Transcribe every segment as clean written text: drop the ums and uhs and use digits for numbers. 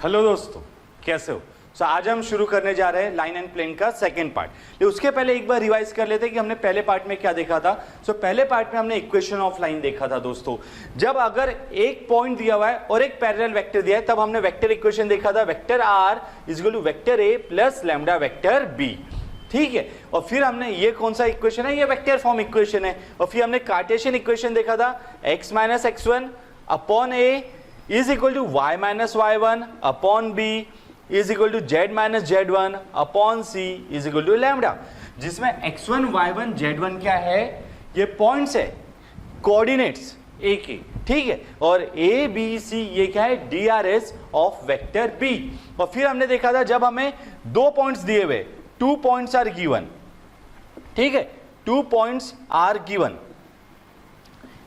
Hello दोस्तों, कैसे हो? आज हम शुरू करने जा रहे हैं लाइन एंड प्लेन का सेकंड पार्ट। लेकिन उसके पहले एक बार रिवाइज कर लेते हैं कि हमने पहले पार्ट में क्या देखा था। पहले पार्ट में हमने इक्वेशन ऑफ लाइन देखा था दोस्तों। जब अगर एक पॉइंट दिया हुआ है और एक पैरेलल वेक्टर दिया है तब हमने वेक्टर इक्वेशन देखा था, vector r is equal to vector a plus lambda vector b. ठीक है, और फिर हमने ये कौन सा इक्वेशन है, ये वेक्टर फॉर्म इक्वेशन है। और फिर हमने कार्टेशियन इक्वेशन देखा था, x minus x1 upon a is equal to y minus y1 upon b is equal to z minus z1 upon c is equal to lambda, जिसमें x1 y1 z1 क्या है, ये पॉइंट्स है, coordinates a के। ठीक है, और a b c ये क्या है, DRS ऑफ वेक्टर b। और फिर हमने देखा था जब हमें दो पॉइंट्स दिए हुए, 2 पॉइंट्स आर गिवन। ठीक है, 2 points are given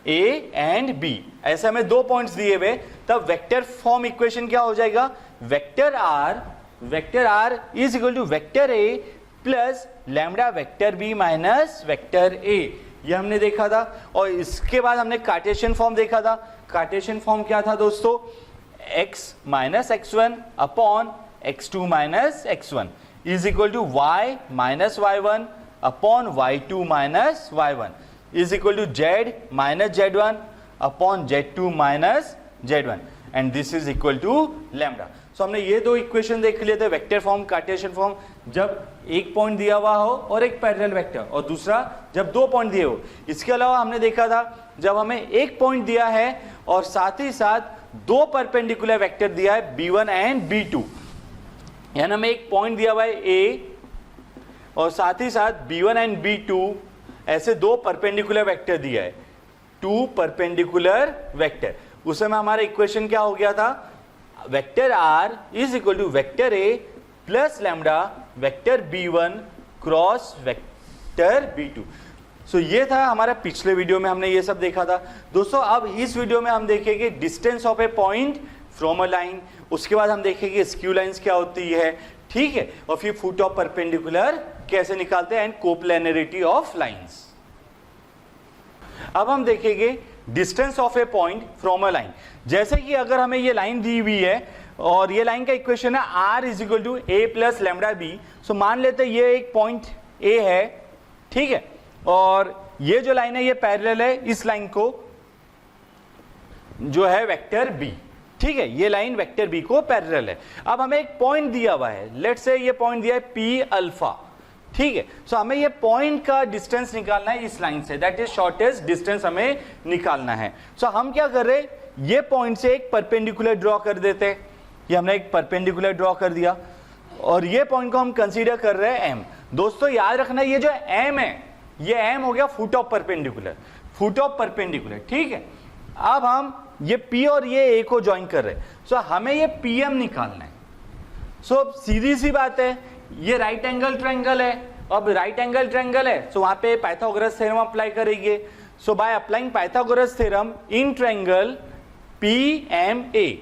A and B, ऐसे हमें दो पॉइंट्स दिए हुए, तब वेक्टर फॉर्म इक्वेशन क्या हो जाएगा, vector R is equal to vector A plus lambda vector B minus vector A, ये हमने देखा था। और इसके बाद हमने कार्टेशियन फॉर्म देखा था। कार्टेशियन फॉर्म क्या था दोस्तों, x minus x1 upon x2 minus x1 is equal to y minus y1 upon y2 minus y1 is equal to z minus z1 upon z2 minus z1 and this is equal to lambda. So हमने ये दो equation देख लिए थे, vector form, Cartesian form, जब एक point दिया हुआ हो और एक पैरेलल वेक्टर, और दूसरा जब दो पॉइंट दिए हो। इसके अलावा हमने देखा था जब हमें एक पॉइंट दिया है और साथ ही साथ दो परपेंडिकुलर वेक्टर दिया है b1 एंड b2, यानी हमें एक पॉइंट दिया हुआ है a और साथ ही साथ b1 एंड b2, ऐसे दो परपेंडिकुलर वेक्टर दिया है, 2 परपेंडिकुलर वेक्टर। उस समय हमारा इक्वेशन क्या हो गया था, vector r is equal to vector a plus lambda vector b1 cross vector b2। So ये था हमारा पिछले वीडियो में, हमने ये सब देखा था दोस्तों। अब इस वीडियो में हम देखेंगे distance of a point from a line, उसके बाद हम देखेंगे स्क्यू लाइंस क्या होती है। ठीक है, और फिर फुट ऑफ परपेंडिकुलर कैसे निकालते हैं एंड कोप्लेनरिटी ऑफ लाइंस। अब हम देखेंगे distance of a point from a line. जैसे कि अगर हमें ये लाइन दी हुई है और ये लाइन का इक्वेशन है r is equal to a plus lambda b। So मान लेते हैं ये एक पॉइंट a है, ठीक है, और ये जो लाइन है ये पैरेलल है इस लाइन को, जो है वेक्टर b। ठीक है, ये लाइन वेक्टर b को पैरेलल है। अब हमें एक पॉइंट दिया हुआ है, लेट्स से ये पॉइंट दिया है p अल्फा। ठीक है, सो हमें ये पॉइंट का डिस्टेंस निकालना है इस लाइन से, दैट इज शॉर्टेस्ट डिस्टेंस हमें निकालना है। सो हम क्या कर रहे हैं, ये पॉइंट से एक परपेंडिकुलर ड्रॉ कर देते हैं। ये हमने एक परपेंडिकुलर ड्रॉ कर दिया और ये पॉइंट को हम कंसीडर कर रहे हैं m। दोस्तों याद रखना, ये जो m है, ये m हो गया foot of perpendicular, foot of perpendicular. ठीक है, अब हम ये p और ये a को ज्वाइन कर रहे हैं। सो हमें ये pm निकालना है। सो सीधी सी बात है, ये राइट एंगल ट्रायंगल है। अब राइट एंगल ट्रायंगल है, सो वहां पे पाइथागोरस थ्योरम अप्लाई करेंगे। So by applying Pythagoras theorem in triangle PMA,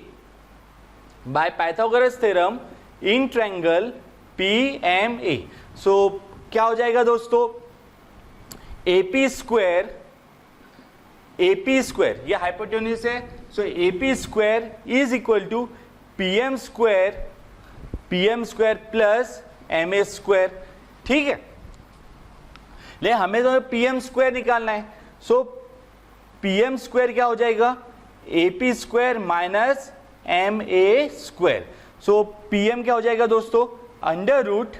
by Pythagoras theorem in triangle PMA, so क्या हो जाएगा दोस्तों, AP स्क्वायर ये हाइपोटेन्यूज है, so AP square is equal to PM square plus MA square. ठीक है, ले हमें तो PM स्क्वायर निकालना है। सो PM स्क्वायर क्या हो जाएगा, AP square minus MA square. So PM क्या हो जाएगा दोस्तों, under root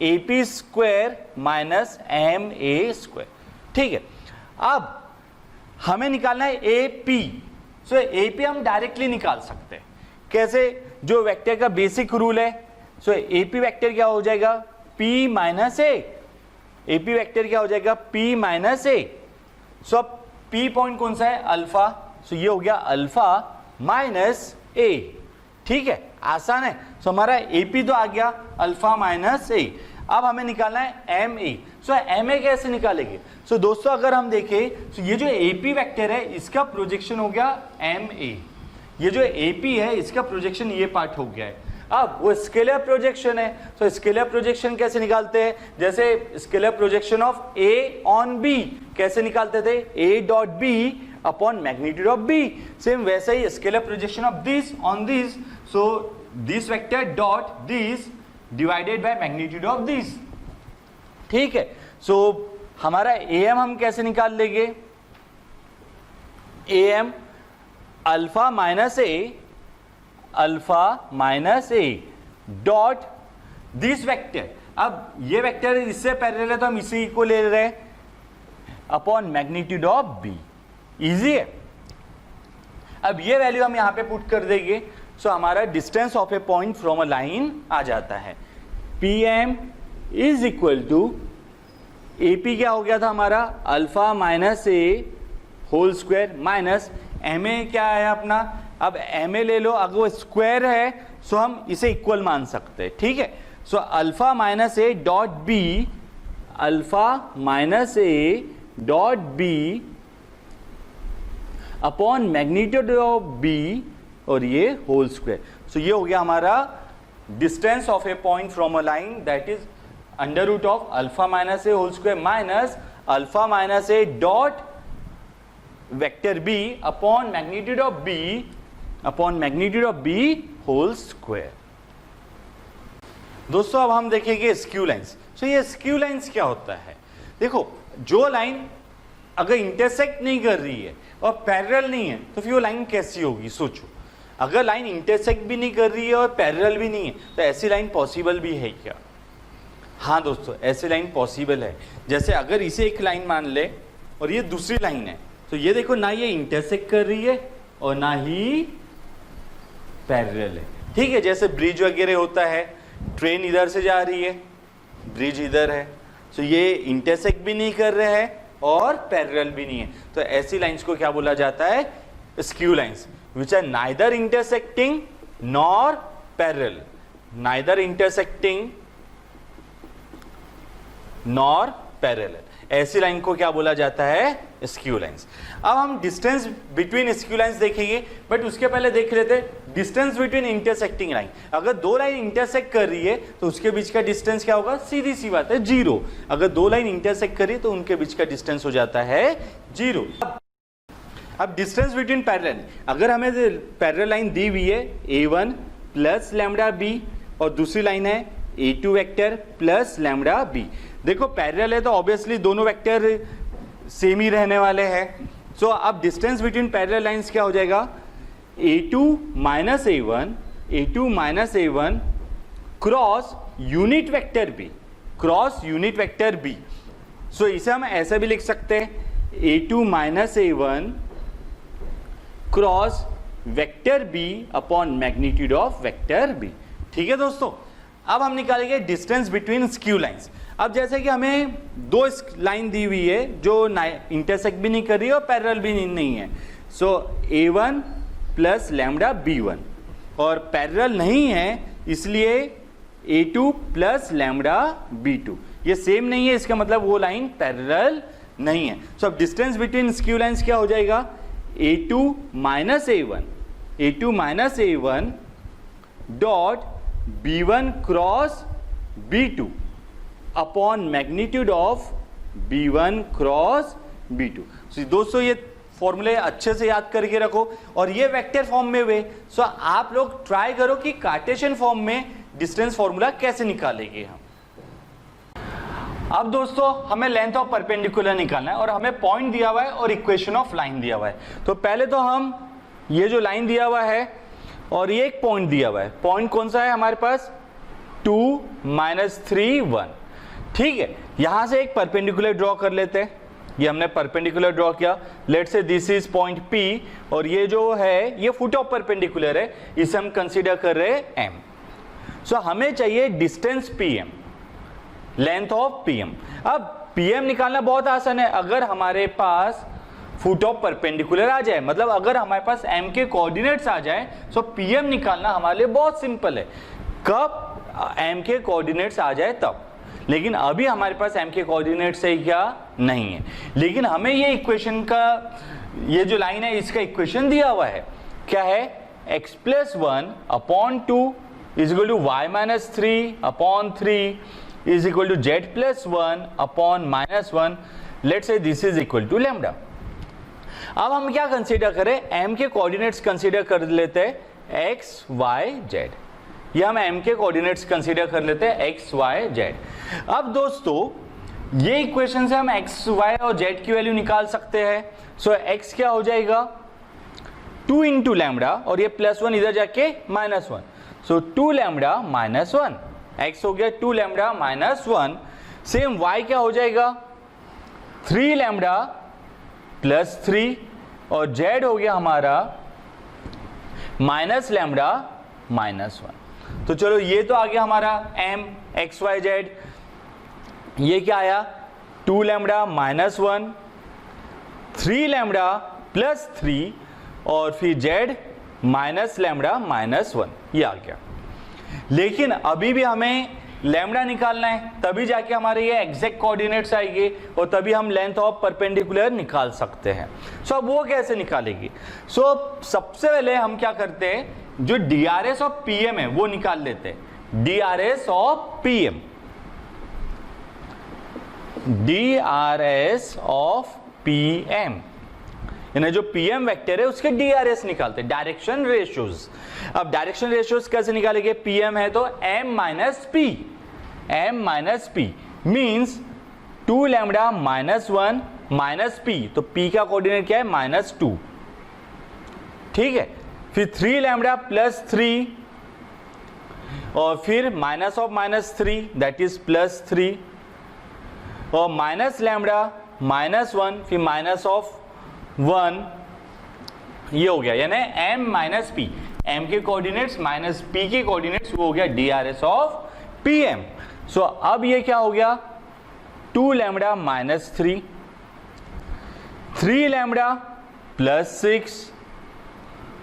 AP square minus MA square. ठीक है, अब हमें निकालना है AP। सो AP हम डायरेक्टली निकाल सकते हैं। कैसे, जो वेक्टर का बेसिक रूल है। सो AP वेक्टर क्या हो जाएगा, P minus A। AP vector क्या हो जाएगा, P माइनस A। सो अब P पॉइंट कौन सा है, अल्फा। सो ये हो गया अल्फा माइनस A। ठीक है, आसान है। सो हमारा AP तो आ गया अल्फा माइनस A। अब हमें निकालना है MA। सो MA कैसे निकालेंगे, सो दोस्तों अगर हम देखें, तो ये जो AP वेक्टर है इसका प्रोजेक्शन हो गया MA। ये जो AP है इसका प्रोजेक्शन ये पार्ट हो गया है। अब वो स्केलर प्रोजेक्शन है, तो स्केलर प्रोजेक्शन कैसे निकालते हैं, जैसे scalar projection of A on B कैसे निकालते थे, A dot B upon magnitude of B। Same वैसे ही scalar projection of this on this, so this vector dot this divided by magnitude of this. ठीक है, सो हमारा am हम कैसे निकाल लेंगे? am alpha minus A dot this vector. अब ये वेक्टर इससे पैरेलल है तो हम इसी को ले रहे हैं upon magnitude of b। Easy है। अब ये वैल्यू हम यहां पे पुट कर देंगे, सो हमारा distance of a point from a line आ जाता है। pm is equal to AP क्या हो गया था हमारा? अल्फा माइनस ए होल स्क्वायर माइनस MA क्या है अपना? अब MA ले लो, अगर वो स्क्वायर है सो हम इसे इक्वल मान सकते हैं। ठीक है, so alpha minus A dot B, alpha minus A dot B upon magnitude of B और ये होल स्क्वायर। सो ये हो गया हमारा distance of a point from a line, that is under root of alpha minus A whole square minus alpha minus A dot vector B upon magnitude of B whole square. दोस्तों अब हम देखेंगे skew lines. सो ये skew lines क्या होता है? देखो, जो लाइन अगर इंटरसेक्ट नहीं कर रही है और पैरेलल नहीं है तो फिर वो लाइन कैसी होगी? सोचो, अगर लाइन इंटरसेक्ट भी नहीं कर रही है और पैरेलल भी नहीं है तो ऐसी लाइन पॉसिबल भी है क्या? हाँ दोस्तों, ऐसी लाइन पॉसिबल है। जैसे अगर इसे एक लाइन मान ले और ये दूसरी लाइन है तो ये देखो, ना ये इंटरसेक्ट कर रही है और ना ही पैरेलल है। ठीक है, जैसे ब्रिज वगैरह होता है, ट्रेन इधर से जा रही है, ब्रिज इधर है, तो ये इंटरसेक्ट भी नहीं कर रहे हैं और पैरेलल भी नहीं है, तो ऐसी लाइंस को क्या बोला जाता है? Skew lines, which are neither intersecting nor parallel, neither intersecting nor parallel. ऐसी लाइन को क्या बोला जाता है? Skew lines. अब हम डिस्टेंस बिटवीन स्क्यू लाइंस देखेंगे, बट उसके पहले देख लेते हैं डिस्टेंस बिटवीन इंटरसेक्टिंग लाइन। अगर दो लाइन इंटरसेक्ट कर रही है तो उसके बीच का डिस्टेंस क्या होगा? सीधी सी बात है, 0। अगर दो लाइन इंटरसेक्ट कर रही है तो उनके बीच का डिस्टेंस हो जाता है 0। अब डिस्टेंस बिटवीन पैरेलल, अगर हमें पैरेलल लाइन दी हुई है a1 प्लस लैम्डा b और दूसरी लाइन है a2 vector plus lambda b। देखो पैरेलल है तो ऑब्वियसली दोनों वेक्टर सेम ही रहने वाले हैं। सो अब डिस्टेंस बिटवीन पैरेलल लाइंस क्या हो जाएगा? a2 minus a1 cross unit vector b, सो इसे हम ऐसे भी लिख सकते हैं a2 minus a1 cross vector b upon magnitude of vector b। ठीक है दोस्तों, अब हम निकालेंगे डिस्टेंस बिटवीन स्क्यू लाइंस। अब जैसे कि हमें दो लाइन दी हुई है जो इंटरसेक्ट भी नहीं कर रही है और पैरेलल भी नहीं है, सो a1 प्लस लैम्डा b1, और पैरेलल नहीं है इसलिए a2 प्लस लैम्डा b2, ये सेम नहीं है, इसका मतलब वो लाइन पैरेलल नहीं है। सो अब डिस्टेंस बिटवीन स्क्यू लाइंस क्या हो जाएगा? a2 minus a1 dot b1 cross b2 upon magnitude of b1 cross b2। सो दोस्तों ये फॉर्मूले अच्छे से याद करके रखो, और ये वेक्टर फॉर्म में हुए। सो आप लोग ट्राई करो कि कार्टेशियन फॉर्म में डिस्टेंस फॉर्मूला कैसे निकालेंगे हम। अब दोस्तों हमें लेंथ ऑफ परपेंडिकुलर निकालना है और हमें पॉइंट दिया हुआ है और इक्वेशन ऑफ लाइन दिया हुआ है। तो पहले तो हम ये जो लाइन दिया हुआ है और ये एक पॉइंट दिया हुआ है, पॉइंट कौन सा है हमारे पास? 2 - 3 1। ठीक है, यहां से एक परपेंडिकुलर ड्रॉ कर लेते हैं। ये हमने परपेंडिकुलर ड्रॉ किया, let's say this is point P और ये जो है ये फुट ऑफ परपेंडिकुलर है, इसे हम कंसीडर कर रहे हैं M। सो हमें चाहिए distance PM, length of PM। अब PM निकालना बहुत आसान है, अगर हमारे पास फुट ऑफ परपेंडिकुलर आ जाए, मतलब अगर हमारे पास M के कोऑर्डिनेट्स आ जाए, सो PM निकालना हमारे लिए बहुत सिंपल है। कब? M के कोऑर्डिनेट्स आ जाए तब। लेकिन अभी हमारे पास M के कोऑर्डिनेट्स है क्या? नहीं है। लेकिन हमें ये इक्वेशन का, ये जो लाइन है इसका इक्वेशन दिया हुआ है, क्या है? x + 1 upon 2 is equal to y - 3 upon 3 is equal to z + 1 upon -1। Let's say this is equal to lambda. अब हम क्या कंसीडर करें? M के कोऑर्डिनेट्स कंसीडर कर लेते हैं x, y, z। ये हम m के कोऑर्डिनेट्स कंसीडर कर लेते हैं x, y, z। अब दोस्तों ये इक्वेशन से हम x, y और z की वैल्यू निकाल सकते हैं। सो x क्या हो जाएगा 2 इंटू लैम्बडा, और ये +1 इधर जाके -1, सो 2 लैम्बडा -1, x हो गया 2 लैम्बडा -1। सेम y क्या हो जाएगा 3 लैम्बडा +3, और z हो गया हमारा -λ -1। तो चलो ये तो आ गया हमारा m x y z। ये क्या आया 2 लैम्बडा -1, 3 लैम्बडा +3, और फिर z -λ -1, ये आ गया। लेकिन अभी भी हमें लैम्बडा निकालना है, तभी जाके हमारे ये एग्जैक्ट कोऑर्डिनेट्स आएंगे और तभी हम लेंथ ऑफ परपेंडिकुलर निकाल सकते हैं। सो अब वो कैसे निकालेंगे? सो सबसे पहले हम क्या करते हैं, जो DRS ऑफ PM है वो निकाल लेते हैं। DRS of PM, DRS of PM, यानी जो PM वेक्टर है उसके DRS निकालते हैं, डायरेक्शन रेशियोज। अब डायरेक्शन रेशियोज कैसे निकालेंगे? PM है तो m minus p means 2 lambda -1 minus p, तो p का कोऑर्डिनेट क्या है -2, ठीक है। फिर 3 लैम्बडा +3, और फिर -3 दैट इज +3, और -λ -1, फिर -1, ये हो गया, यानी m माइनस p, m के कोऑर्डिनेट्स माइनस p के कोऑर्डिनेट्स, वो हो गया DRS ऑफ PM। सो अब ये क्या हो गया 2 लैम्बडा -3, 3 लैम्बडा +6,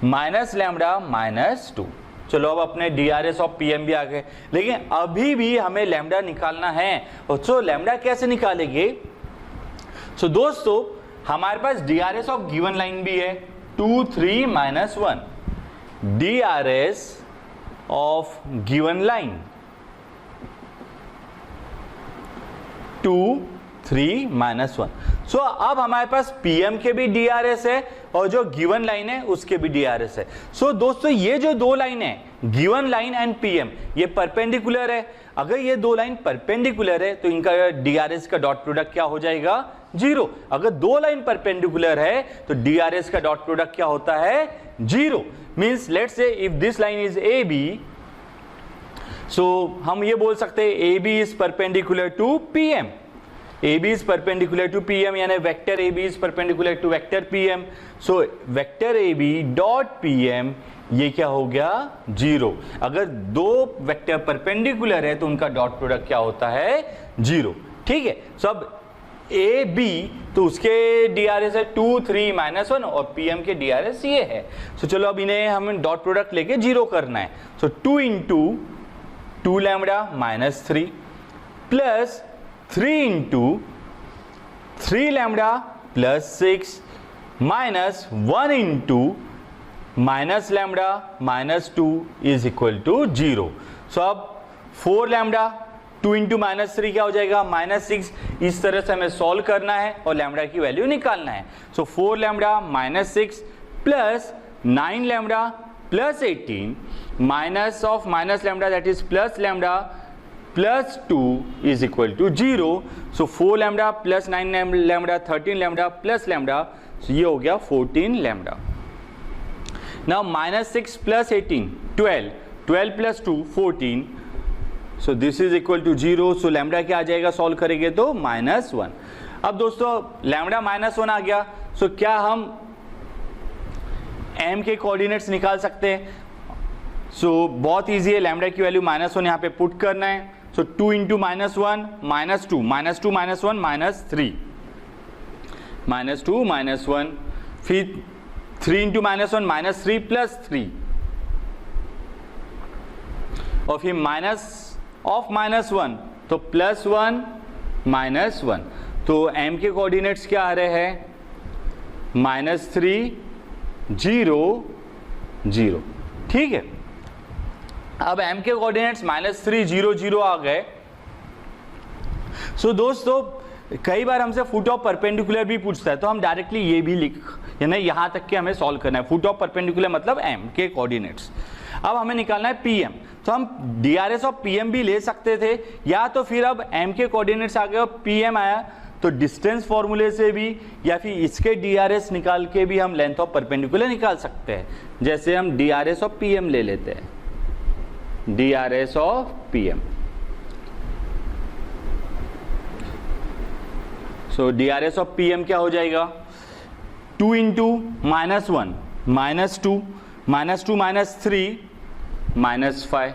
-λ -2। चलो अब अपने DRS ऑफ PM भी आ गए, लेकिन अभी भी हमें लैम्बडा निकालना है। और सो लैम्बडा कैसे निकालेंगे? सो दोस्तों हमारे पास DRS ऑफ गिवन लाइन भी है 2 3 -1, DRS of given line 2 3 -1। So अब हमारे पास PM के भी DRS है और जो गिवन लाइन है उसके भी DRS है। सो दोस्तों ये जो दो लाइन है, गिवन लाइन एंड PM, ये परपेंडिकुलर है। अगर ये दो लाइन परपेंडिकुलर है तो इनका DRS का डॉट प्रोडक्ट क्या हो जाएगा 0। अगर दो लाइन परपेंडिकुलर है तो DRS का डॉट प्रोडक्ट क्या होता है 0। Means let's say if this line is AB, so हम ये बोल सकते हैं AB is perpendicular to PM, AB is perpendicular to PM, यानी vector AB is perpendicular to vector PM। So vector AB dot PM ये क्या हो गया 0। अगर दो वेक्टर परपेंडिकुलर है तो उनका डॉट प्रोडक्ट क्या होता है 0, ठीक है। सो अब AB तो उसके DRS है 2 3 -1 और PM के DRS ये है। सो चलो अब इन्हें हम डॉट प्रोडक्ट लेके 0 करना है। So 2 into 2 lambda -3 plus 3 into 3 lambda +6 minus 1 into -λ -2 is equal to 0। So अब 4 लैम्बडा 2 इंटू -3 क्या हो जाएगा -6। इस तरह से हमें सॉल्व करना है और लैम्बडा की वैल्यू निकालना है। So 4 lambda -6 plus 9 lambda +18 minus of -λ that is +λ +2 is equal to 0। So 4 lambda plus 9 lambda 13 lambda plus lambda, so ये हो गया 14 लैम्बडा। नाउ -6 प्लस 18 12, 12 प्लस 2 14, so this is equal to 0। So lambda क्या आ जाएगा सॉल्व करेंगे तो -1। अब दोस्तों लैम्बडा -1 आ गया। सो क्या हम m के कोऑर्डिनेट्स निकाल सकते हैं? सो बहुत ईजी है, लैम्बडा की वैल्यू -1 यहाँ पे पुट करना है। सो 2 इंटू -1 -2 -2 -1 -3 -2 -1, फिर 3 इंटू -1 -3 प्लस 3, और फिर माइनस ऑफ -1 तो +1 -1। तो m के कोऑर्डिनेट्स क्या आ रहे हैं -3 0 0, ठीक है। अब m के कोऑर्डिनेट्स -3 0 0 आ गए। सो दोस्तों कई बार हमसे फुट ऑफ परपेंडिकुलर भी पूछता है, तो हम डायरेक्टली ये भी लिख, यानी यहाँ तक के हमें सॉल्व करना है। फुट ऑफ परपेंडिकुलर मतलब m के कोऑर्डिनेट्स। अब हमें निकालना है pm, तो हम DRS ऑफ pm भी ले सकते थे, या तो फिर अब m के कोऑर्डिनेट्स आ गए और pm आया, तो डिस्टेंस फॉर्मूले से भी या फिर इसके DRS निकाल के भी हम लेंथ ऑफ परपेंडिकुलर निकाल सकते हैं। जैसे हम DRS ऑफ pm ले लेते हैं, DRS of pm। So DRS of pm क्या हो जाएगा, 2 इंटू -1 -2 -2 -3 -5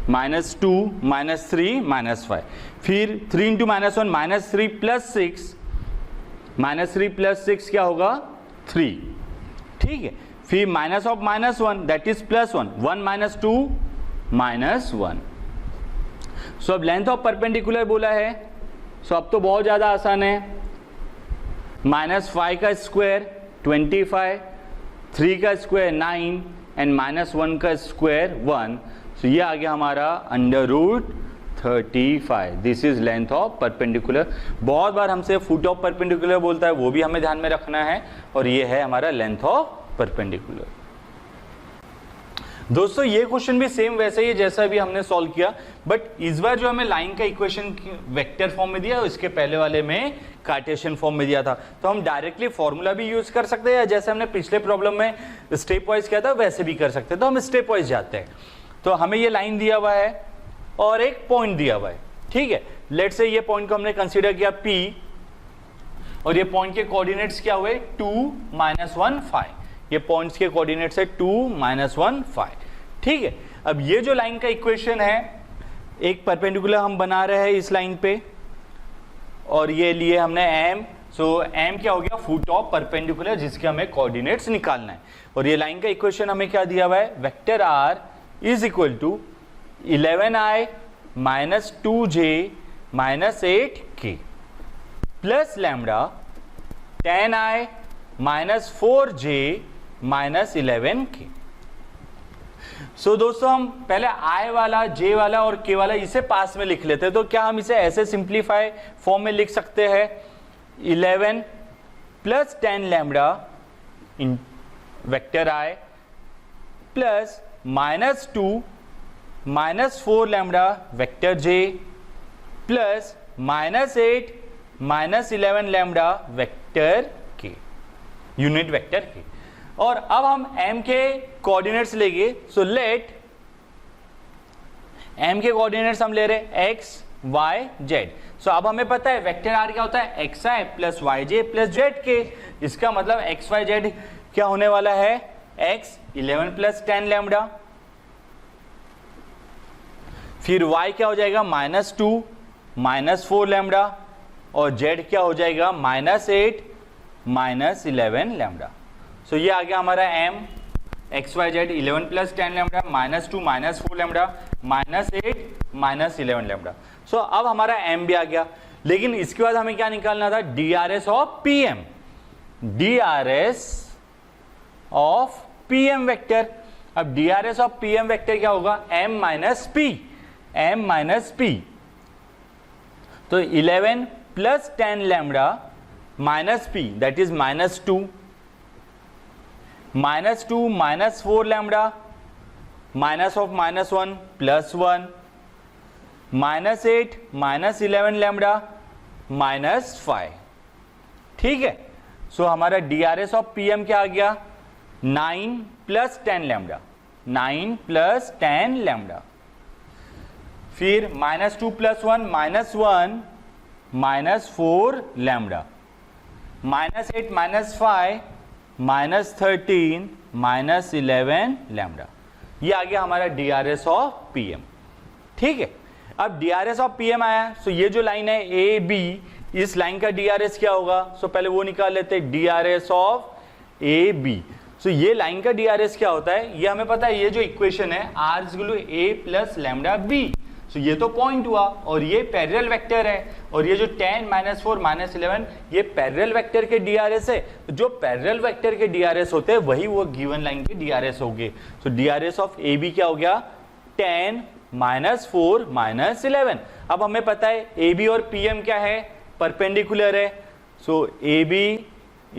-2 -3 -5, फिर 3 इंटू -1 -3 + 6 -3 + 6 क्या होगा 3, ठीक है। फिर minus of -1 that is +1, 1 - 2 -1। So अब लेंथ ऑफ परपेंडिकुलर बोला है, सो अब तो बहुत ज़्यादा आसान है। -5 का स्क्वायर 25, 3 का स्क्वायर 9 एंड -1 का स्क्वायर 1। सो ये आ गया हमारा √35। This is length of perpendicular. बहुत बार हमसे फुट ऑफ परपेंडिकुलर बोलता है, वो भी हमें ध्यान में रखना है, और ये है हमारा लेंथ ऑफ परपेंडिकुलर। दोस्तों ये क्वेश्चन भी सेम वैसे ही है जैसा भी हमने सॉल्व किया, बट इस बार जो हमें लाइन का इक्वेशन वेक्टर फॉर्म में दिया, इसके पहले वाले में कार्टेशियन फॉर्म में दिया था। तो हम डायरेक्टली फॉर्मूला भी यूज कर सकते हैं, या जैसे हमने पिछले प्रॉब्लम में स्टेप वाइज किया था वैसे भी कर सकते हैं। तो हम स्टेप वाइज जाते हैं। तो हमें ये लाइन दिया हुआ है और एक पॉइंट दिया हुआ है, ठीक है। लेट्स से ये पॉइंट को हमने कंसीडर किया P, और ये पॉइंट के कोऑर्डिनेट्स क्या हुए 2 - 1 5। ये पॉइंट्स के कोऑर्डिनेट्स है 2 - 1 5, ठीक है। अब ये जो लाइन का इक्वेशन है, एक परपेंडिकुलर हम बना रहे हैं इस लाइन पे, और ये लिए हमने m। सो m क्या हो गया फुट ऑफ परपेंडिकुलर, जिसके हमें कोऑर्डिनेट्स निकालना है। और ये लाइन का इक्वेशन हमें क्या दिया हुआ है, vector r is equal to 11i - 2j - 8k plus lambda 10i - 4j - 11k। So दोस्तों हम पहले i वाला, j वाला और k वाला इसे पास में लिख लेते हैं। तो क्या हम इसे ऐसे सिंप्लीफाई फॉर्म में लिख सकते हैं, 11 + 10 lambda in vector i plus -2 - 4 lambda vector j plus -8 - 11 lambda vector k, unit vector k। और अब हम m के कोऑर्डिनेट्स लेंगे। सो लेट m के कोऑर्डिनेट्स हम ले रहे x y z। सो अब हमें पता है वेक्टर r क्या होता है, xi + yj + zk। इसका मतलब x y z क्या होने वाला है, x 11 + 10 लैम्डा, फिर y क्या हो जाएगा -2 - 4 लैम्डा, और z क्या हो जाएगा -8 - 11 लैम्डा। सो ये आ गया हमारा m x y z 11 + 10 lambda, -2 - 4 lambda, -8 - 11 lambda. So अब हमारा m भी आ गया, लेकिन इसके बाद हमें क्या निकालना था, DRS of pm, DRS of pm vector. अब DRS ऑफ pm वेक्टर क्या होगा, m - p, m - p। तो 11 + 10 lambda minus p that is -2 - 4 lambda minus of -1 +1 -8 - 11 lambda -5, ठीक है। सो हमारा DRS ऑफ pm क्या आ गया, 9 + 10 लैम्डा, 9 + 10 लैम्डा, फिर -2 + 1 -1 -4 लैम्डा, -8 - 5 -13 -11 लैम्डा। ये आ गया हमारा DRS ऑफ pm, ठीक है। अब DRS ऑफ pm आया, सो ये जो लाइन है AB, इस लाइन का DRS क्या होगा, सो पहले वो निकाल लेते हैं, DRS ऑफ AB। सो ये लाइन का DRS क्या होता है, ये हमें पता है, ये जो इक्वेशन है r = a + λb। सो ये तो पॉइंट हुआ, और ये पैरेलल वेक्टर है, और ये जो 10 - 4 - 11 ये पैरेलल वेक्टर के DRS है। तो जो पैरेलल वेक्टर के DRS होते हैं वही वो गिवन लाइन के DRS होंगे। सो DRS ऑफ AB क्या हो गया, 10 - 4 - 11। अब हमें पता है AB और PM क्या है, परपेंडिकुलर है, so A B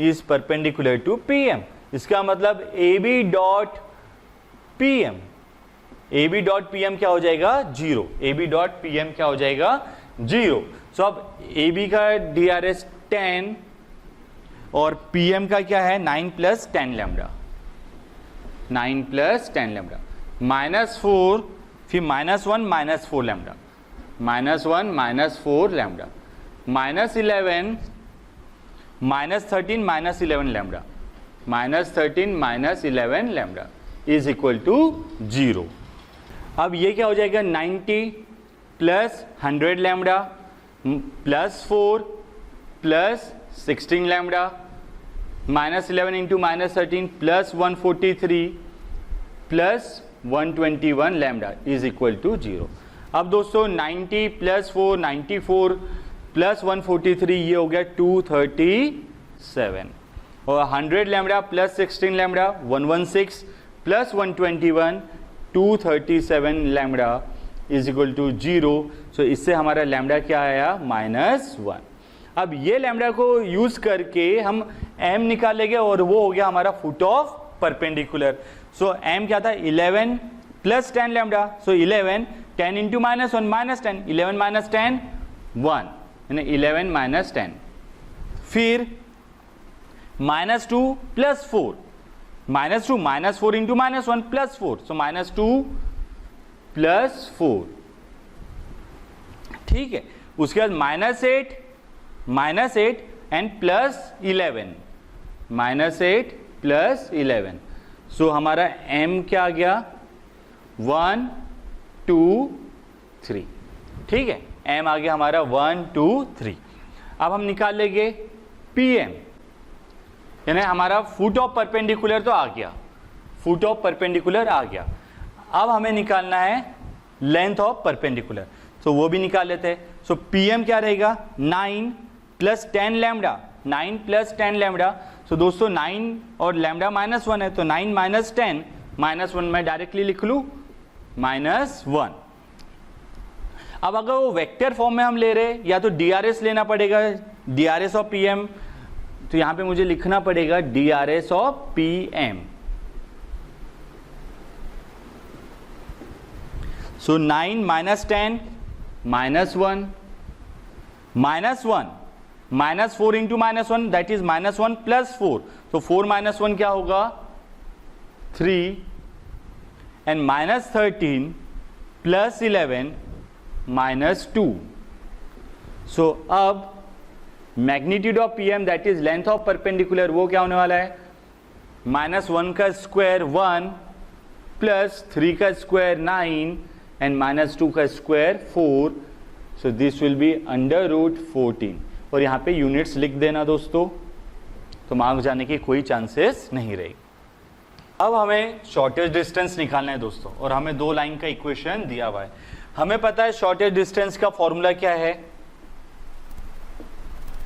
is perpendicular to P M. इसका मतलब A B dot P M, A B dot P M क्या हो जाएगा 0, A B dot P M क्या हो जाएगा 0। सो अब ए बी का डी आर एस 10 और पी एम का क्या है 9 प्लस 10 लैम्डा, 9 प्लस 10 लैम्डा, -4 फिर -1 -4 lambda, -1 -4 lambda, -11 -13 -11 lambda, -13 -11 lambda is equal to 0। अब ये क्या हो जाएगा 90 plus 100 lambda plus 4 plus 16 lambda, -11 into -13 plus 143 plus 121 lambda is equal to 0। अब दोस्तों 90 प्लस 4 94 प्लस 143 ये हो गया 237 और 100 lambda plus 16 lambda 116 plus 121 237 lambda is equal to 0। So इससे हमारा लैम्डा क्या आया -1। अब ये लैम्डा को यूज करके हम m निकालेंगे और वो हो गया हमारा foot of perpendicular. So m क्या था 11 प्लस 10 लैम्डा, सो 11 10 इंटू -1 -10 11 माइनस 10 1 यानी 11 माइनस 10, फिर -2 प्लस 4 -2 -4 इंटू -1 प्लस 4, सो -2 प्लस 4, ठीक है। उसके बाद -8 एंड प्लस 11 -8 प्लस 11, सो हमारा m क्या आ गया 1 2 3, ठीक है। m आ गया हमारा 1 2 3। अब हम निकाल लेंगे pm, यानी हमारा फुट ऑफ परपेंडिकुलर तो आ गया, फुट ऑफ परपेंडिकुलर आ गया। अब हमें निकालना है लेंथ ऑफ परपेंडिकुलर, तो वो भी निकाल लेते हैं। सो pm क्या रहेगा 9 प्लस 10 लैम्डा, 9 प्लस 10 लैम्डा। सो दोस्तों 9 और लैम्डा -1 है, तो 9 माइनस 10 -1 मैं डायरेक्टली लिख लूँ -1। अब अगर वो वेक्टर फॉर्म में हम ले रहे या तो DRS लेना पड़ेगा, DRS ऑफ PM, तो यहां पे मुझे लिखना पड़ेगा DRS of PM। So 9 minus 10 -1 -1 -4 into -1 that is -1 plus 4, तो 4 माइनस 1 क्या होगा 3 एंड -13 प्लस 11 -2। सो अब magnitude of PM that is length of perpendicular वो क्या होने वाला है -1 का स्क्वायर 1 प्लस 3 का स्क्वायर 9 एंड -2 का square 4, so this will B √14। और यहाँ पे यूनिट्स लिख देना दोस्तों, तो मार्क्स जाने की कोई चांसेस नहीं रहेगी। अब हमें शॉर्टेस्ट डिस्टेंस निकालना है दोस्तों, और हमें 2 लाइन का इक्वेशन दिया हुआ है। हमें पता है शॉर्टेस्ट डिस्टेंस का फॉर्मूला क्या है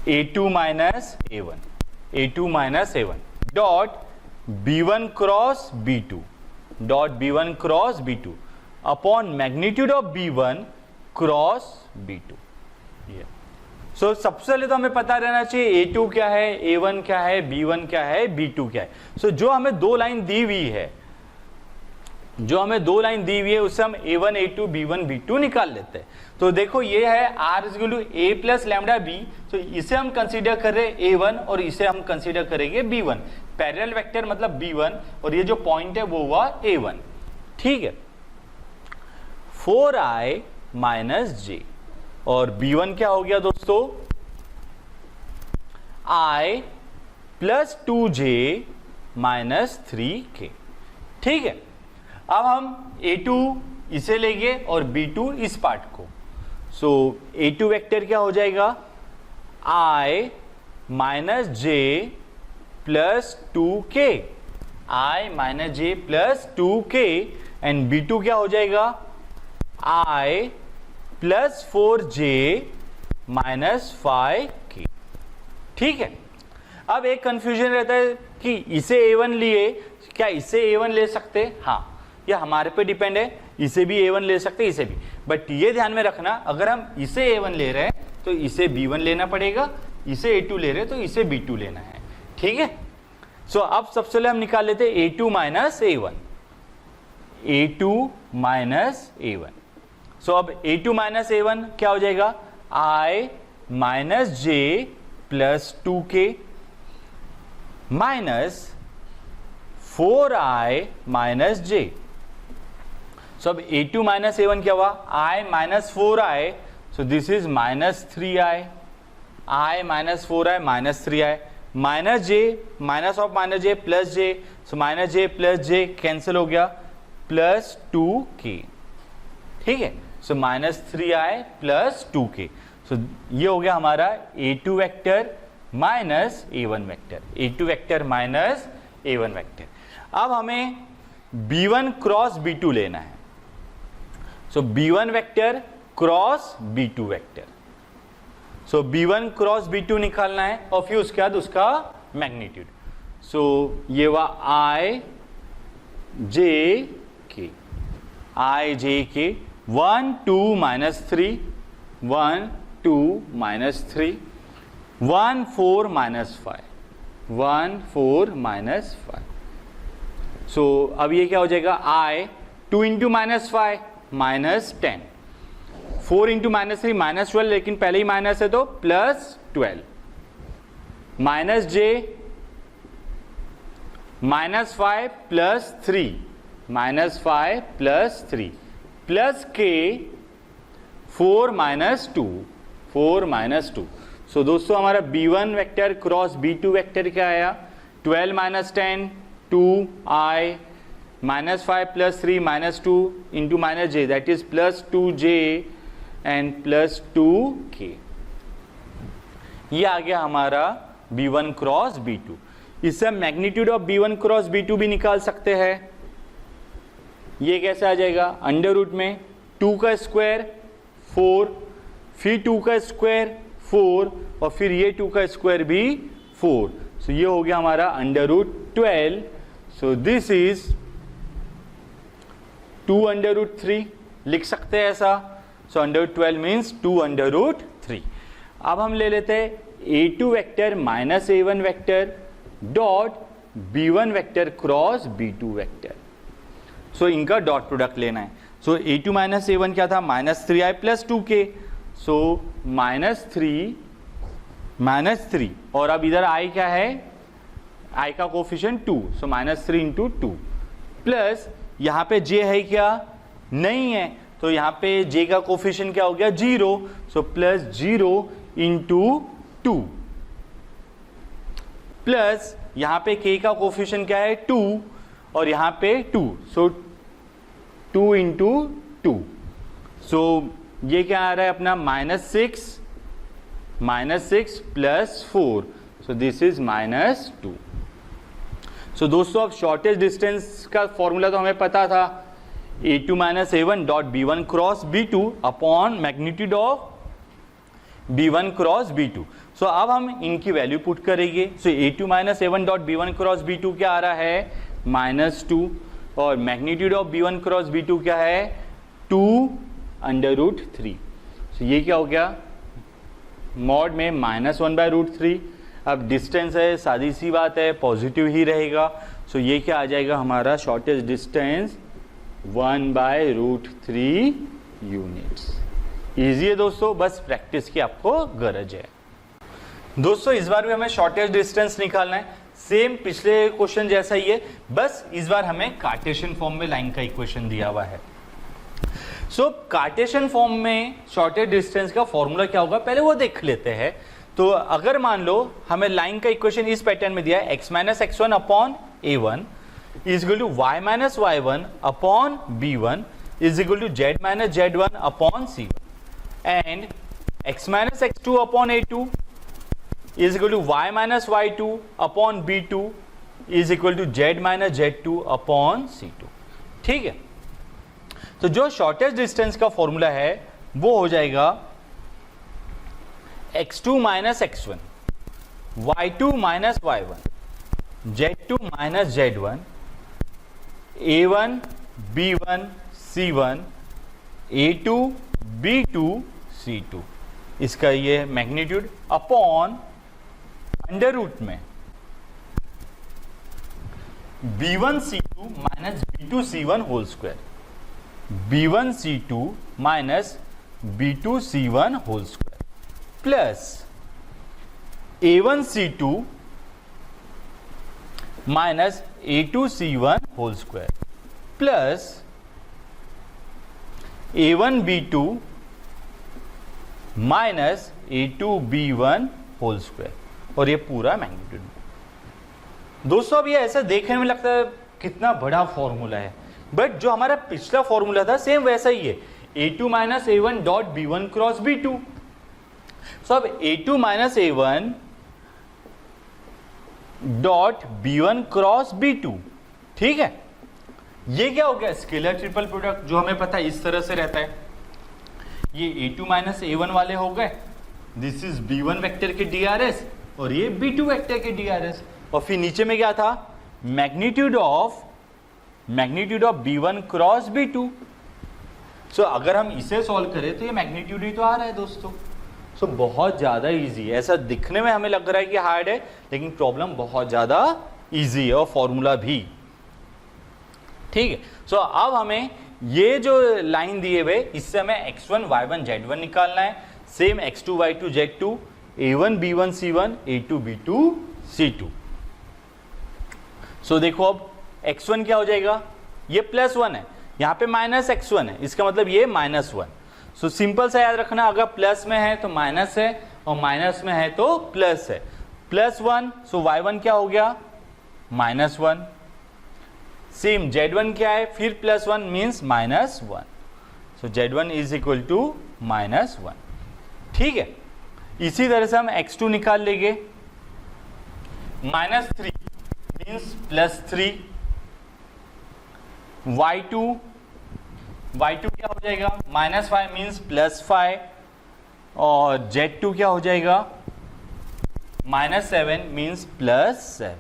A2 minus A1 dot B1 cross B2 dot B1 cross B2 upon magnitude of B1 cross B2। सो सबसे पहले तो हमें पता रहना चाहिए A2 क्या है, A1 क्या है, B1 क्या है, B2 क्या है। सो जो हमें 2 लाइन दी हुई है, उससे हम A1 A2 B1 B2 निकाल लेते हैं। तो देखो ये है R equal to A plus lambda B, तो इसे हम कंसीडर कर रहे हैं A1 और इसे हम कंसीडर करेंगे B1। पैरेलल वेक्टर मतलब B1 और ये जो पॉइंट है वो हुआ A1, ठीक है। 4i माइनस j और B1 क्या हो गया दोस्तों I plus 2j minus 3k, ठीक है। अब हम A2 इसे लेंगे और B2 इस पार्ट को। सो A2 वेक्टर क्या हो जाएगा I minus j plus 2k, I minus j plus 2k and B2 क्या हो जाएगा I plus 4j minus 5k, ठीक है। अब एक कंफ्यूजन रहता है कि इसे A1 लिए, क्या इसे A1 ले सकते? हाँ, यह हमारे पे डिपेंड है, इसे भी A1 ले सकते, इसे भी। बट ये ध्यान में रखना, अगर हम इसे A1 ले रहे हैं तो इसे B1 लेना पड़ेगा, इसे A2 ले रहे तो इसे B2 लेना है, ठीक है। सो अब सबसे पहले हम निकाल लेते हैं A2 minus A1, A2 minus A1। सो अब A2 माइनस A1 क्या हो जाएगा, I minus J plus 2K minus 4I minus J। सो अब A2 माइनस A1 क्या हुआ, I minus 4I, so this is minus 3I, I minus 4I minus 3I, minus J, minus of minus J plus J, so minus J plus J cancel हो गया, plus 2K, ठीक है। So minus 3I plus 2K, सो ये हो गया हमारा A2 vector minus A1 vector, A2 vector minus A1 vector. अब हमें B1 क्रॉस B2 लेना है, so B1 vector cross B2 vector, so B1 cross B2 निकालना है और फिर उसके बाद उसका मैग्नीट्यूड। सो ये हुआ I J K, I J K, 1 2 minus 3, 1 2 minus 3, 1 4 minus 5, 1 4 minus 5। सो अब ये क्या हो जाएगा, I 2 into minus 5 minus 10, 4 into minus 3 minus 12, लेकिन पहले ही माइनस है तो plus 12, minus J minus 5 plus 3, minus 5 plus 3 plus K 4 minus 2, 4 minus 2। सो दोस्तों हमारा B1 vector cross B2 vector क्या आया, 12 minus 10 2I minus 5 plus 3 minus 2 into minus J, that is plus 2J and plus 2K। ये आ गया हमारा B1 cross B2। इससे हम magnitude of B1 cross B2 भी निकाल सकते हैं। ये कैसे आ जाएगा, अंडर रूट में 2 का स्क्वायर 4, फिर 2 का स्क्वायर 4 और फिर ये 2 का स्क्वायर भी 4। सो ये हो गया हमारा under root 12। So this is 2 under root 3 लिख सकते हैं ऐसा। So under root 12 means 2 under root 3। अब हम ले लेते हैं A2 vector minus A1 vector dot B1 vector cross B2 vector. So इनका डॉट प्रोडक्ट लेना है। सो A2 माइनस A1 क्या था, minus 3I plus 2K। So minus 3 और अब इधर I क्या है, I का coefficient 2, so minus 3 into 2 plus यहाँ पे J है क्या, नहीं है, तो यहाँ पे J का कोफिशिएंट क्या हो गया 0, सो प्लस 0 इंटू 2 प्लस यहाँ पे K का कोफिशिएंट क्या है 2 और यहाँ पे 2, सो 2 इंटू 2। सो ये क्या आ रहा है अपना minus 6 plus 4, so this is minus 2। सो दोस्तों अब शॉर्टेज डिस्टेंस का फॉर्मूला तो हमें पता था, A2 minus A1 dot B1 cross B2 upon magnitude of B1 cross B2। सो अब हम इनकी वैल्यू पुट करेंगे। सो A2 minus A1 dot B1 cross B2 क्या आ रहा है, माइनस 2 और magnitude of B1 cross B2 क्या है 2 अंडर रूट 3। सो ये क्या हो गया, मॉड में माइनस 1 बाय रूट 3। अब डिस्टेंस है, सादी सी बात है, पॉजिटिव ही रहेगा। सो ये क्या आ जाएगा हमारा shortest distance 1 by root 3 units. Easy है दोस्तों, बस प्रैक्टिस की आपको गरज है। दोस्तों इस बार भी हमें शॉर्टेज डिस्टेंस निकालना है, सेम पिछले क्वेश्चन जैसा ही है, बस इस बार हमें कार्टेशियन फॉर्म में लाइन का इक्वेशन दिया हुआ है। सो कार्टेशियन फॉर्म में शॉर्टेज डिस्टेंस का फॉर्मूला क्या होगा पहले वो देख लेते हैं। तो अगर मान लो हमें लाइन का इक्वेशन इस पैटर्न में दिया है, x minus x1 upon A1 is equal to y minus y1 upon B1 is equal to z minus z1 upon C1 and x minus x2 upon A2 is equal to y minus y2 upon B2 is equal to z minus z2 upon C2। ठीक है, तो जो shortage distance का formula है वो हो जाएगा x2 minus x1, y2 minus y1, z2 minus z1, a1 b1 c1, a2 b2 c2। इसका ये मैग्नीट्यूड अपॉन अंडर रूट में b1c2 minus b2c1 whole square, b1c2 minus b2c1 whole square plus a1c2 minus a2c1 whole square plus a1b2 minus a2b1 whole square, और ये पूरा magnitude. दोस्तों अब ये ऐसा देखने में लगता है कितना बड़ा फॉर्मूला है, बट जो हमारा पिछला फॉर्मूला था सेम वैसा ही है, a2 minus a1 dot b1 cross b2। सो अब a2 minus a1 dot b1 cross b2, ठीक है। ये क्या हो गया, स्केलर ट्रिपल प्रोडक्ट, जो हमें पता है इस तरह से रहता है। ये a2 माइनस a1 वाले हो गए, दिस इज b1 वेक्टर के DRS और ये b2 वेक्टर के DRS, और फिर नीचे में क्या था, magnitude of b1 cross b2। सो अगर हम इसे सॉल्व करें तो ये मैग्नीट्यूड ही तो आ रहा है दोस्तों। सो बहुत ज़्यादा इजी है, ऐसा दिखने में हमें लग रहा है कि हार्ड है, लेकिन प्रॉब्लम बहुत ज़्यादा इजी है और फॉर्मूला भी, ठीक है। सो अब हमें ये जो लाइन दिए हुए इससे हमें x1 y1 z1 निकालना है, same x2 y2 z2, a1 b1 c1 a2 b2 c2। सो देखो अब x1 क्या हो जाएगा, ये +1 है, यहाँ पे माइनस x1 है, इसका मतलब ये -1। सो सिंपल सा याद रखना, अगर प्लस में है तो माइनस है और माइनस में है तो प्लस है, +1। सो y1 क्या हो गया, -1। सेम z1 क्या है, फिर +1 means -1। So z1 is equal to -1, ठीक है। इसी तरह से हम x2 निकाल लेंगे, -3 मीन्स +3, y2 क्या हो जाएगा, -5 मीन्स +5, और z2 क्या हो जाएगा, -7 मीन्स +7,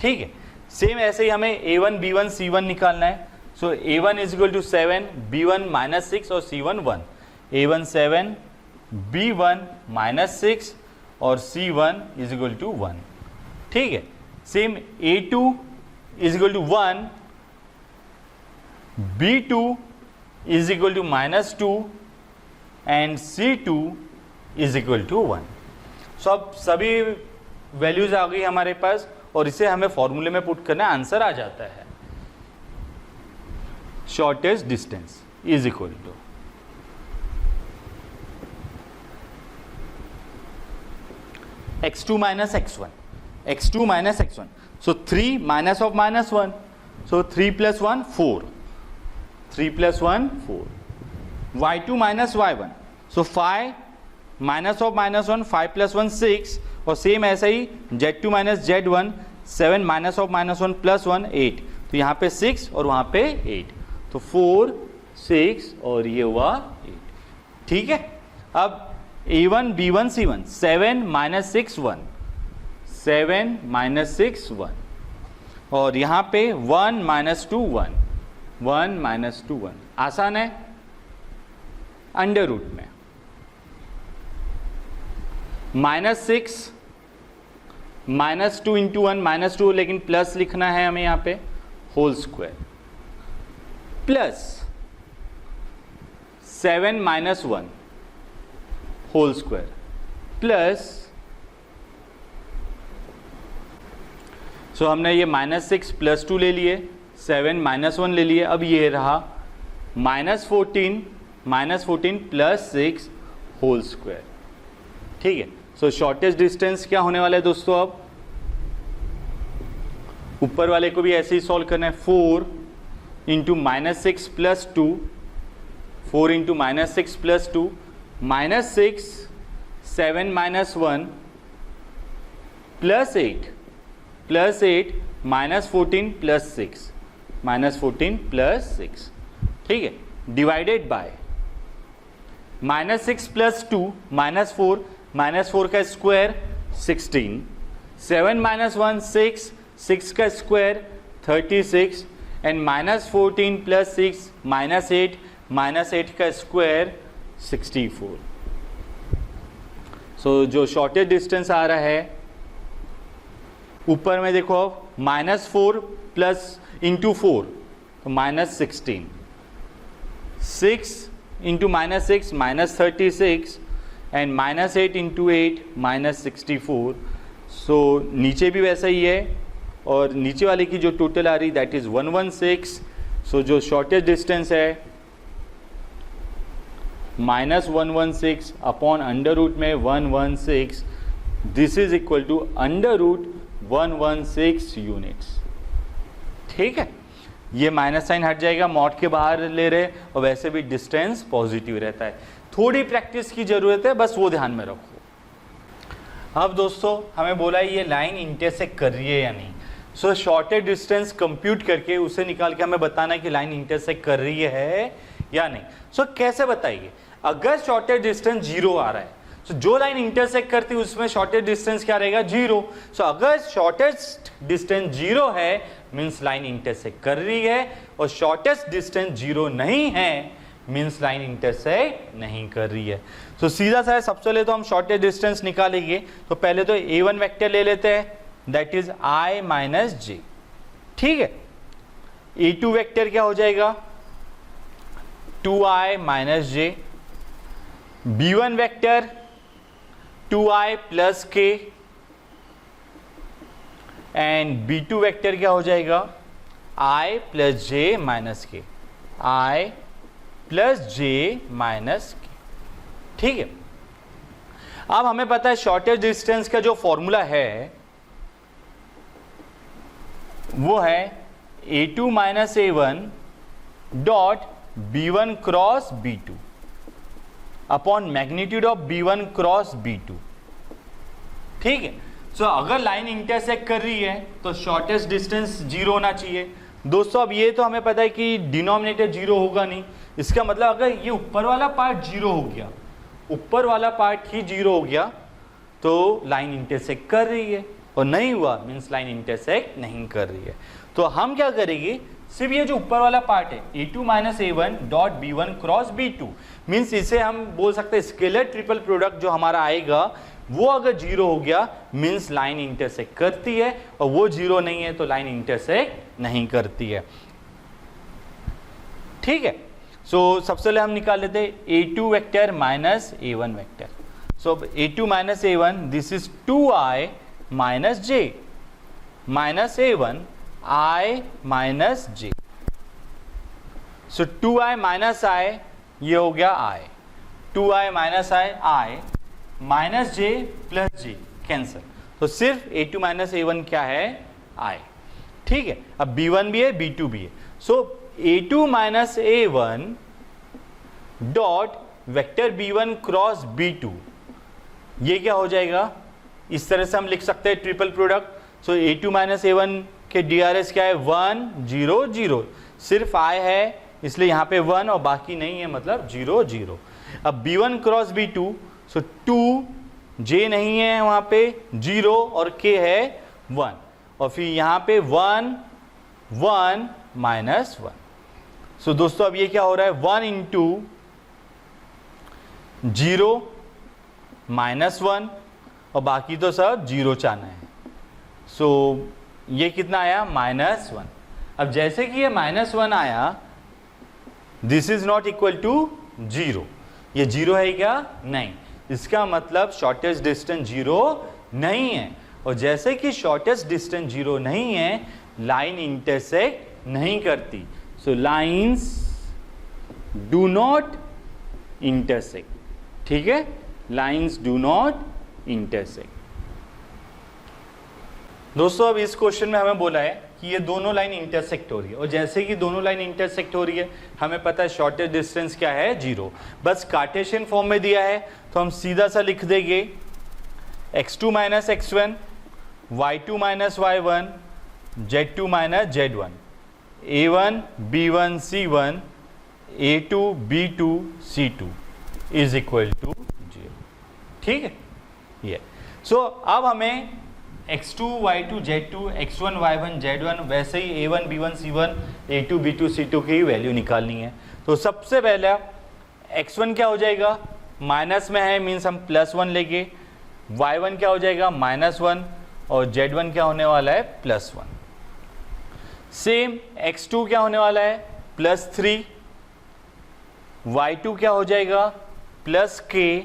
ठीक है। सेम ऐसे ही हमें a1 b1 c1 निकालना है। सो a1 is equal to 7, b1 -6 और c1 1, a1 7, b1 -6 और c1 इज इक्वल टू 1, ठीक है। Same a2 is equal to 1, b2 is equal to -2 and c2 is equal to 1। So अब सभी वैल्यूज आ गई हमारे पास, और इसे हमें फॉर्मूले में पुट करना, आंसर आ जाता है। Shortest distance is equal to x2 minus x1, x2 minus x1, so 3 minus of -1, so 3 plus 1 4, 3 plus 1 4, y2 minus y1, so 5 minus of -1, 5 plus 1 6, और सेम ऐसा ही z2 minus z1, 7 minus of -1 plus 1 8, तो यहाँ पे 6 और वहाँ पे 8, तो 4 6 और ये हुआ 8, ठीक है। अब a1 b1 c1, 7 minus 6 1, 7 minus 6 1, और यहाँ पे 1 minus 2 1, 1 minus 2 1, आसान है। अंडर रूट में -6 -2 इंटू 1 -2, लेकिन प्लस लिखना है हमें यहाँ पे, whole square, plus 7 minus 1 whole square, plus, so हमने ये -6 + 2 ले लिए, 7 -1 ले लिए, अब ये रहा -14 + 6 होल स्क्वायर, ठीक है। सो शॉर्टेस्ट डिस्टेंस क्या होने वाला है दोस्तों, अब ऊपर वाले को भी ऐसे ही सॉल्व करना है, 4 इंटू -6 + 2, 4 इंटू -6 + 2, -6 7 -1 + 8 -14 + 6, -14 + 6, ठीक है, डिवाइडेड बाय -6 + 2 -4, -4 का स्क्वायर 16, 7 - 1 6, 6 का स्क्वायर 36, एंड -14 + 6 -8 का स्क्वायर 64, सो जो शॉर्टेस्ट डिस्टेंस आ रहा है ऊपर में देखो -4 प्लस इंटू 4 तो -16, 6 इंटू -6 -36 एंड -8 इंटू 8 -64। सो नीचे भी वैसा ही है और नीचे वाले की जो टोटल आ रही दैट इज 116। सो जो शॉर्टेस्ट डिस्टेंस है -116 अपॉन अंडर रूट में 116, this is equal to under root 116 units. ठीक है, ये माइनस साइन हट जाएगा, मॉड के बाहर ले रहे और वैसे भी डिस्टेंस पॉजिटिव रहता है। थोड़ी प्रैक्टिस की जरूरत है, बस वो ध्यान में रखो। अब दोस्तों हमें बोला ये लाइन इंटरसेक्ट कर रही है या नहीं। सो शॉर्टेस्ट डिस्टेंस कंप्यूट करके उसे निकाल के हमें बताना है कि लाइन इंटरसेक्ट कर रही है या नहीं। सो कैसे बताइए, अगर शॉर्टेस्ट डिस्टेंस 0 आ रहा है तो जो लाइन इंटरसेक्ट करती है उसमें शॉर्टेस्ट डिस्टेंस क्या रहेगा 0। सो अगर शॉर्टेस्ट डिस्टेंस 0 है मीन्स लाइन इंटरसेक्ट कर रही है, और शॉर्टेस्ट डिस्टेंस 0 नहीं है मीन्स लाइन इंटरसेक्ट नहीं कर रही है। तो सीधा सा है, सबसे पहले तो हम शॉर्टेस्ट डिस्टेंस निकालेंगे। तो पहले तो a1 वेक्टर ले लेते हैं दैट इज i माइनस जे। ठीक है, a2 वेक्टर क्या हो जाएगा 2i माइनस जे, b1 वेक्टर 2i प्लस के एंड b2 वेक्टर क्या हो जाएगा i प्लस जे माइनस के, i प्लस जे माइनस के। ठीक है, अब हमें पता है शॉर्टेस्ट डिस्टेंस का जो फॉर्मूला है वो है a2 minus a1 dot b1 cross b2 upon magnitude of b1 cross b2। ठीक है, सो अगर लाइन इंटरसेक्ट कर रही है तो शॉर्टेस्ट डिस्टेंस 0 होना चाहिए। दोस्तों अब ये तो हमें पता है कि डिनोमिनेटर 0 होगा नहीं, इसका मतलब अगर ये ऊपर वाला पार्ट 0 हो गया, ऊपर वाला पार्ट ही 0 हो गया तो लाइन इंटरसेक्ट कर रही है, और नहीं हुआ मीन्स लाइन इंटरसेक्ट नहीं कर रही है। तो हम क्या करेंगे, सिर्फ ये जो ऊपर वाला पार्ट है a2 minus a1 dot b1 cross b2 means इसे हम बोल सकते हैं स्केलर ट्रिपल प्रोडक्ट जो हमारा आएगा वो अगर 0 हो गया मीन्स लाइन इंटरसेक्ट करती है, और वो 0 नहीं है तो लाइन इंटरसेक्ट नहीं करती है। ठीक है, सो सबसे पहले हम निकाल लेते हैं a2 vector minus a1 vector. So a2 minus a1 this is 2i minus j minus a1 i minus j। So 2i minus i ये हो गया i, 2i minus i minus j plus j cancel, तो सिर्फ a2 minus a1 क्या है i। ठीक है, अब b1 भी है b2 भी है। सो a2 minus a1 dot vector b1 cross b2 ये क्या हो जाएगा, इस तरह से हम लिख सकते हैं ट्रिपल प्रोडक्ट। सो a2 माइनस a1 के DRS क्या है 1 0 0, सिर्फ i है इसलिए यहाँ पे 1 और बाकी नहीं है मतलब 0 0। अब b1 क्रॉस b2 सो 2 j नहीं है वहाँ पे 0 और k है 1, और फिर यहाँ पे 1 1 माइनस 1। सो दोस्तों अब ये क्या हो रहा है 1 इंटू 0 माइनस 1 और बाकी तो सब 0 चाहना है। सो ये कितना आया -1। अब जैसे कि ये -1 आया this is not equal to 0, ये 0 है क्या नहीं, इसका मतलब शॉर्टेस्ट डिस्टेंस 0 नहीं है, और जैसे कि शॉर्टेस्ट डिस्टेंस 0 नहीं है लाइन इंटरसेक्ट नहीं करती। सो लाइंस डू नॉट इंटरसेक्ट। ठीक है, लाइंस डू नॉट इंटरसेक्ट। दोस्तों अब इस क्वेश्चन में हमें बोला है कि ये दोनों लाइन इंटरसेक्ट हो रही है, और जैसे कि दोनों लाइन इंटरसेक्ट हो रही है हमें पता है शॉर्टेस्ट डिस्टेंस क्या है 0। बस कार्टेशियन फॉर्म में दिया है तो हम सीधा सा लिख देंगे x2 minus x1 y2 minus y1 z2 minus z1 a1 b1 c1 a2 b2 c2 is equal to 0। ठीक है, ये सो अब हमें x2 y2 z2 x1 y1 z1 वैसे ही a1 b1 c1 a2 b2 c2 की वैल्यू निकालनी है। तो सबसे पहले x1 क्या हो जाएगा, माइनस में है मीन्स हम +1 लेंगे, y1 क्या हो जाएगा -1 और z1 क्या होने वाला है +1। सेम x2 क्या होने वाला है +3, y2 क्या हो जाएगा +k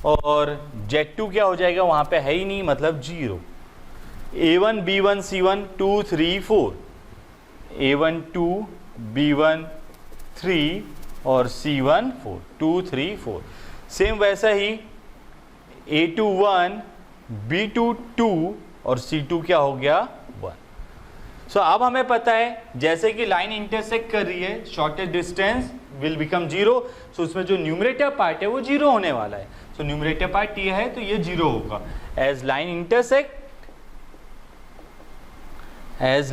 और z2 क्या हो जाएगा, वहां पे है ही नहीं मतलब 0। a1 b1 c1 2 3 4, a1 2 b1 3 और c1 4 2 3 4। सेम वैसा ही a2 1 b2 2 और c2 क्या हो गया 1। सो अब हमें पता है जैसे कि लाइन इंटरसेक्ट कर रही है शॉर्टेस्ट डिस्टेंस विल बिकम 0। सो उसमें जो न्यूमरेटर पार्ट है वो 0 होने वाला है। सो न्यूमरेटर पार्ट ये है तो ये 0 होगा। As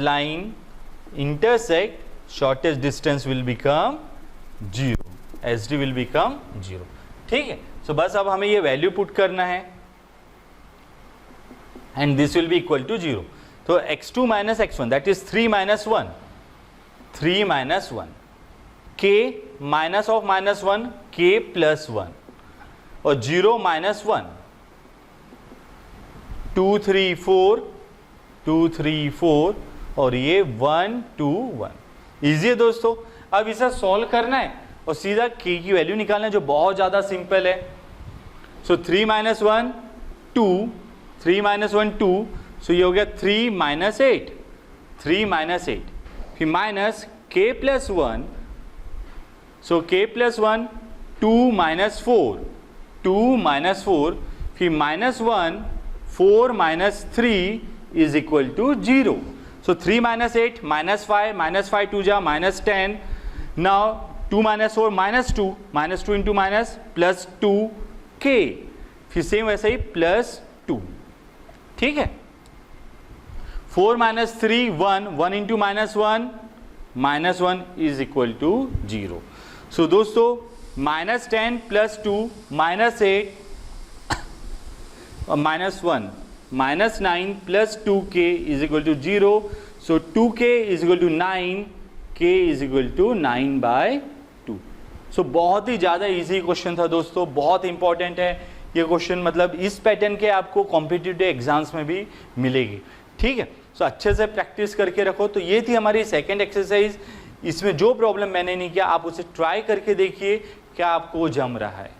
line intersect shortest distance will become 0, SD will become 0। ठीक है, सो बस अब हमें ये वैल्यू पुट करना है and this will be equal to 0। तो x2 minus x1 that is 3 minus 1, 3 minus 1, k minus of -1 k plus 1 और 0 minus 1, 2 3 4 2 3 4 और ये 1 2 1। इजी है दोस्तों। अब इसे सॉल्व करना है और सीधा k की वैल्यू निकालना है जो बहुत ज़्यादा सिंपल है। सो 3 minus 1 2, 3 minus 1 2, सो ये हो गया 3 minus 8, 3 minus 8 फिर माइनस k plus 1, सो k plus 1 2 minus 4, 2 minus 4 फिर -1 4 minus 3 is equal to 0। So 3 minus 8 -5 2 जा -10। Now 2 minus 4 -2 into minus plus 2k फिर सेम वैसे ही +2। ठीक है, 4 minus 3 1 into -1 is equal to 0। So दोस्तों -10 plus 2 -8 और -1 -9 plus 2k is equal to 0। So 2k is equal to 9, k is equal to 9/2। So बहुत ही ज़्यादा easy question था दोस्तों, बहुत इंपॉर्टेंट है ये क्वेश्चन। मतलब इस पैटर्न के आपको कॉम्पिटिटिव एग्जाम्स में भी मिलेगी। ठीक है, सो अच्छे से प्रैक्टिस करके रखो। तो ये थी हमारी सेकेंड एक्सरसाइज। इसमें जो प्रॉब्लम मैंने नहीं किया आप उसे ट्राई करके देखिए क्या आपको जम रहा है।